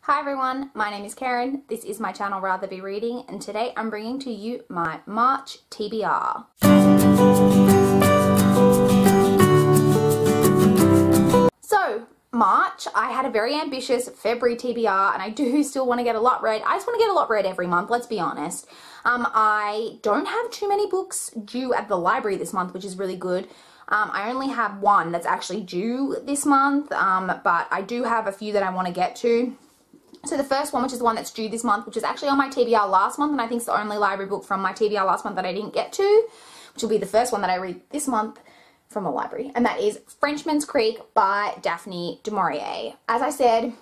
Hi everyone, my name is Karen, this is my channel RatherBeReading, and today I'm bringing to you my March TBR. So, March, I had a very ambitious February TBR and I do still want to get a lot read. I just want to get a lot read every month, let's be honest. I don't have too many books due at the library this month, which is really good. I only have one that's actually due this month, but I do have a few that I want to get to. So the first one, which is the one that's due this month, which is actually on my TBR last month, and I think it's the only library book from my TBR last month that I didn't get to, which will be the first one that I read this month from a library, and that is Frenchman's Creek by Daphne du Maurier. As I said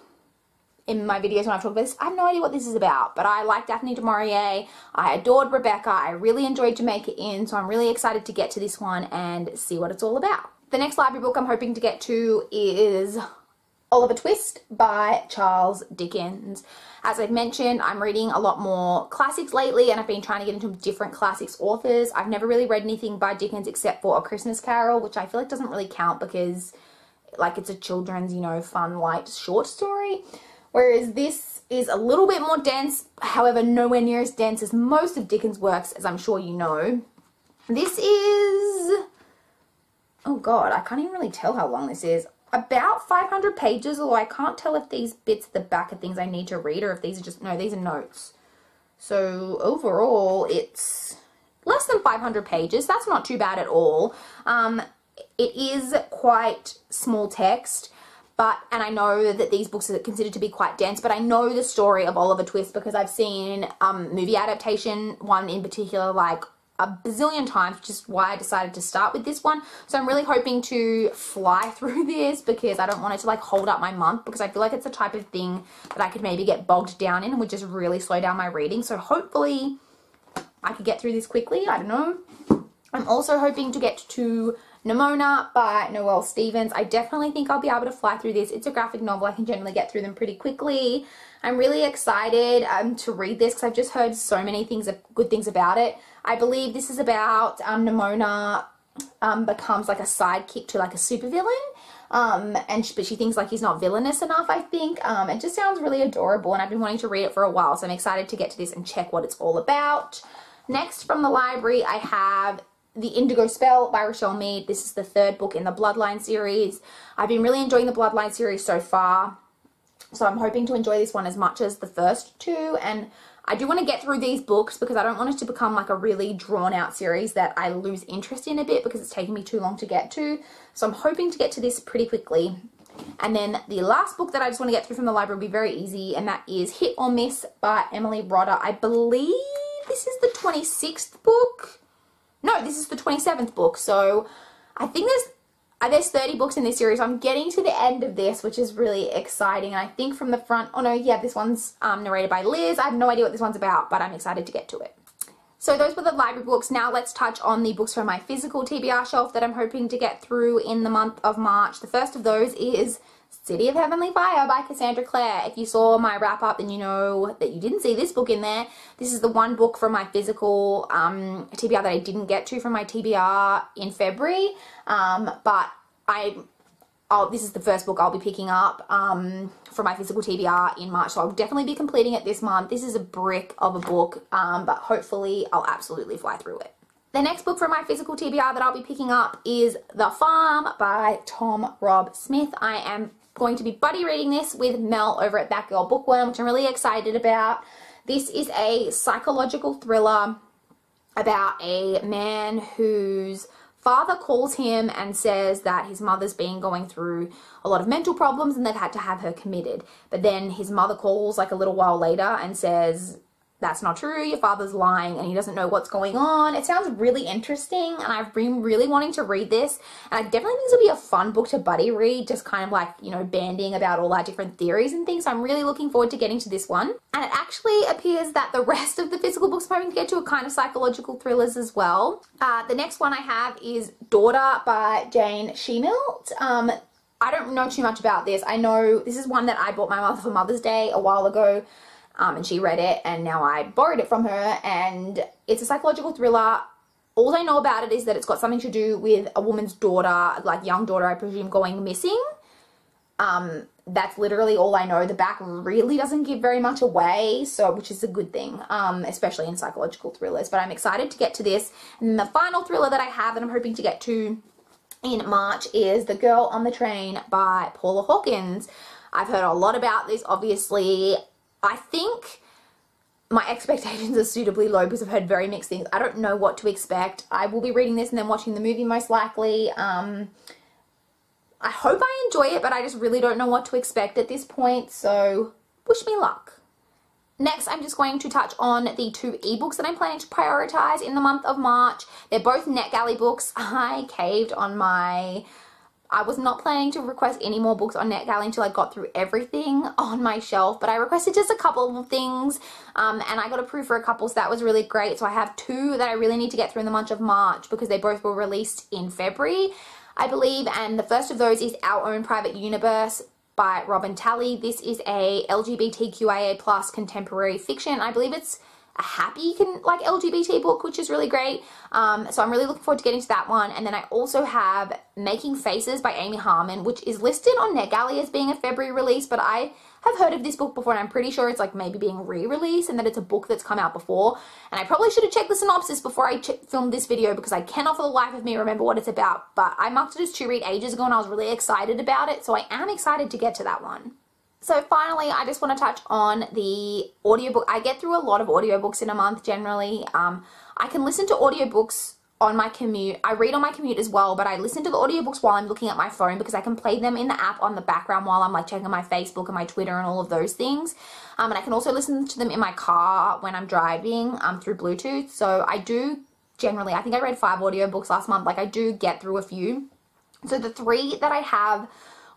in my videos when I've talked about this, I have no idea what this is about, but I like Daphne du Maurier. I adored Rebecca. I really enjoyed Jamaica Inn, so I'm really excited to get to this one and see what it's all about. The next library book I'm hoping to get to is Oliver Twist by Charles Dickens. As I've mentioned, I'm reading a lot more classics lately, and I've been trying to get into different classics authors. I've never really read anything by Dickens except for A Christmas Carol, which I feel like doesn't really count because like it's a children's, you know, fun, light, short story. Whereas this is a little bit more dense, however, nowhere near as dense as most of Dickens' works, as I'm sure you know. This is, oh God, I can't even really tell how long this is. About 500 pages, although I can't tell if these bits at the back are things I need to read or if these are just, no, these are notes. So overall, it's less than 500 pages. That's not too bad at all. It is quite small text, and I know that these books are considered to be quite dense, but I know the story of Oliver Twist because I've seen movie adaptation, one in particular, like a bazillion times, which is why I decided to start with this one. So I'm really hoping to fly through this because I don't want it to like hold up my month, because I feel like it's the type of thing that I could maybe get bogged down in and would just really slow down my reading. So hopefully I could get through this quickly. I don't know. I'm also hoping to get to Nimona by Noelle Stephens. I definitely think I'll be able to fly through this. It's a graphic novel. I can generally get through them pretty quickly. I'm really excited to read this because I've just heard so many good things about it. I believe this is about Nimona becomes like a sidekick to like a supervillain. But she thinks like he's not villainous enough, I think. It just sounds really adorable, and I've been wanting to read it for a while, so I'm excited to get to this and check what it's all about. Next from the library, I have The Indigo Spell by Rochelle Mead. This is the third book in the Bloodline series. I've been really enjoying the Bloodline series so far, so I'm hoping to enjoy this one as much as the first two, and I do want to get through these books because I don't want it to become like a really drawn out series that I lose interest in a bit because it's taking me too long to get to. So I'm hoping to get to this pretty quickly. And then the last book that I just want to get through from the library will be very easy, and that is Hit or Miss by Emily Rodda. I believe this is the 26th book. No, this is the 27th book. So I think there's 30 books in this series. I'm getting to the end of this, which is really exciting. And I think from the front, oh no, yeah, this one's narrated by Liz. I have no idea what this one's about, but I'm excited to get to it. So those were the library books. Now let's touch on the books from my physical TBR shelf that I'm hoping to get through in the month of March. The first of those is City of Heavenly Fire by Cassandra Clare. If you saw my wrap up, then you know that you didn't see this book in there. This is the one book from my physical TBR that I didn't get to from my TBR in February. But this is the first book I'll be picking up for my physical TBR in March, so I'll definitely be completing it this month. This is a brick of a book, but hopefully I'll absolutely fly through it. The next book from my physical TBR that I'll be picking up is The Farm by Tom Rob Smith. I am going to be buddy reading this with Mel over at That Girl Bookworm, which I'm really excited about. This is a psychological thriller about a man whose father calls him and says that his mother's been going through a lot of mental problems and they've had to have her committed. But then his mother calls like a little while later and says, that's not true, your father's lying, and he doesn't know what's going on. It sounds really interesting, and I've been really wanting to read this, and I definitely think this will be a fun book to buddy read, just kind of like, you know, banding about all our different theories and things. So I'm really looking forward to getting to this one. And it actually appears that the rest of the physical books I'm hoping to get to are kind of psychological thrillers as well. The next one I have is Daughter by Jane Shemilt. I don't know too much about this. I know this is one that I bought my mother for Mother's Day a while ago. And she read it, and now I borrowed it from her, and it's a psychological thriller. All I know about it is that it's got something to do with a woman's daughter, like young daughter, I presume, going missing. That's literally all I know. The back really doesn't give very much away, so which is a good thing, especially in psychological thrillers. But I'm excited to get to this. And the final thriller that I have that I'm hoping to get to in March is The Girl on the Train by Paula Hawkins. I've heard a lot about this, obviously. I think my expectations are suitably low because I've heard very mixed things. I don't know what to expect. I will be reading this and then watching the movie most likely. I hope I enjoy it, but I just really don't know what to expect at this point, so wish me luck. Next, I'm just going to touch on the 2 ebooks that I'm planning to prioritize in the month of March. They're both NetGalley books. I caved on I was not planning to request any more books on NetGalley until I got through everything on my shelf, but I requested just a couple of things, and I got approved for a couple, so that was really great. So I have 2 that I really need to get through in the month of March because they both were released in February, I believe, and the first of those is Our Own Private Universe by Robin Talley. This is a LGBTQIA+ contemporary fiction. I believe it's a happy LGBT book, which is really great. So I'm really looking forward to getting to that one. And then I also have Making Faces by Amy Harmon, which is listed on NetGalley as being a February release, but I have heard of this book before, and I'm pretty sure it's like maybe being re-released and that it's a book that's come out before. And I probably should have checked the synopsis before I filmed this video because I cannot for the life of me remember what it's about. But I marked it as to read ages ago and I was really excited about it, so I am excited to get to that one. So finally, I just want to touch on the audiobook. I get through a lot of audiobooks in a month generally. I can listen to audiobooks on my commute. I read on my commute as well, but I listen to the audiobooks while I'm looking at my phone because I can play them in the app on the background while I'm like checking my Facebook and my Twitter and all of those things. And I can also listen to them in my car when I'm driving through Bluetooth. So I do generally, I think I read 5 audiobooks last month. Like I do get through a few. So the 3 that I have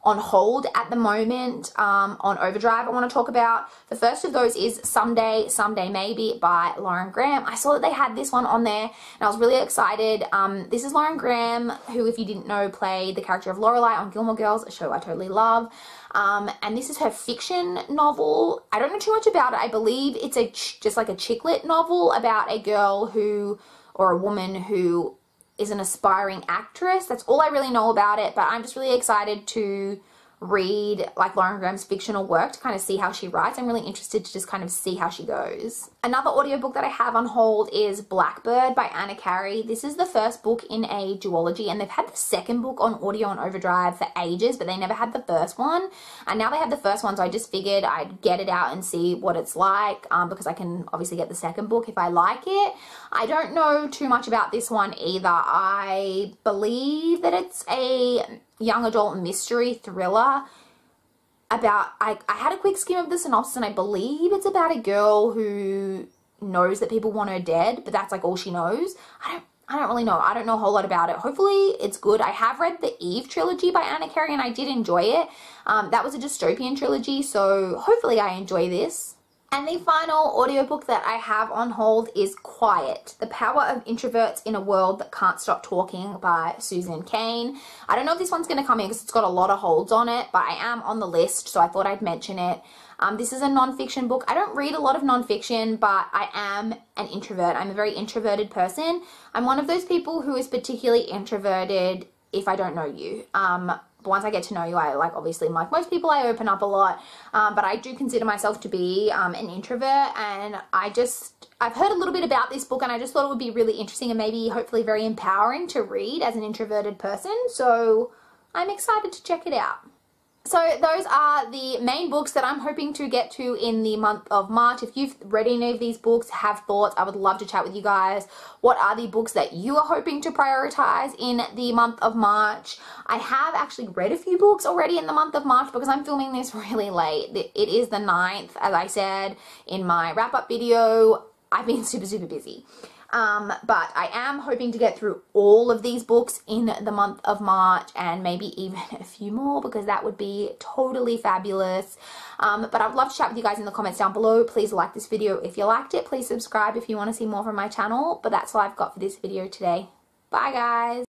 on hold at the moment on Overdrive I want to talk about. The first of those is Someday, Someday Maybe by Lauren Graham. I saw that they had this one on there and I was really excited. This is Lauren Graham, who, if you didn't know, played the character of Lorelai on Gilmore Girls, a show I totally love. And this is her fiction novel. I don't know too much about it. I believe it's just like a chick lit novel about a girl who, or a woman who is an aspiring actress. That's all I really know about it, but I'm just really excited to read like Lauren Graham's fictional work to kind of see how she writes. I'm really interested to just kind of see how she goes. Another audiobook that I have on hold is Blackbird by Anna Carey. This is the first book in a duology, and they've had the second book on audio on Overdrive for ages, but they never had the first one, and now they have the first one, so I just figured I'd get it out and see what it's like, because I can obviously get the second book if I like it. I don't know too much about this one either. I believe that it's a young adult mystery thriller about, I had a quick skim of the synopsis and I believe it's about a girl who knows that people want her dead, but that's like all she knows. I don't really know. I don't know a whole lot about it. Hopefully it's good. I have read the Eve trilogy by Anna Carey and I did enjoy it. That was a dystopian trilogy, so hopefully I enjoy this. And the final audiobook that I have on hold is Quiet, The Power of Introverts in a World That Can't Stop Talking by Susan Cain. I don't know if this one's going to come in because it's got a lot of holds on it, but I am on the list, so I thought I'd mention it. This is a non-fiction book. I don't read a lot of non-fiction, but I am an introvert. I'm a very introverted person. I'm one of those people who is particularly introverted if I don't know you. But once I get to know you, I obviously, like most people, I open up a lot. But I do consider myself to be an introvert, and I've heard a little bit about this book and I just thought it would be really interesting and maybe hopefully very empowering to read as an introverted person. So I'm excited to check it out. So those are the main books that I'm hoping to get to in the month of March. If you've read any of these books, have thoughts, I would love to chat with you guys. What are the books that you are hoping to prioritize in the month of March? I have actually read a few books already in the month of March because I'm filming this really late. It is the 9th, as I said in my wrap-up video. I've been super busy. But I am hoping to get through all of these books in the month of March and maybe even a few more because that would be totally fabulous. But I would love to chat with you guys in the comments down below. Please like this video if you liked it. Please subscribe if you want to see more from my channel. But that's all I've got for this video today. Bye guys.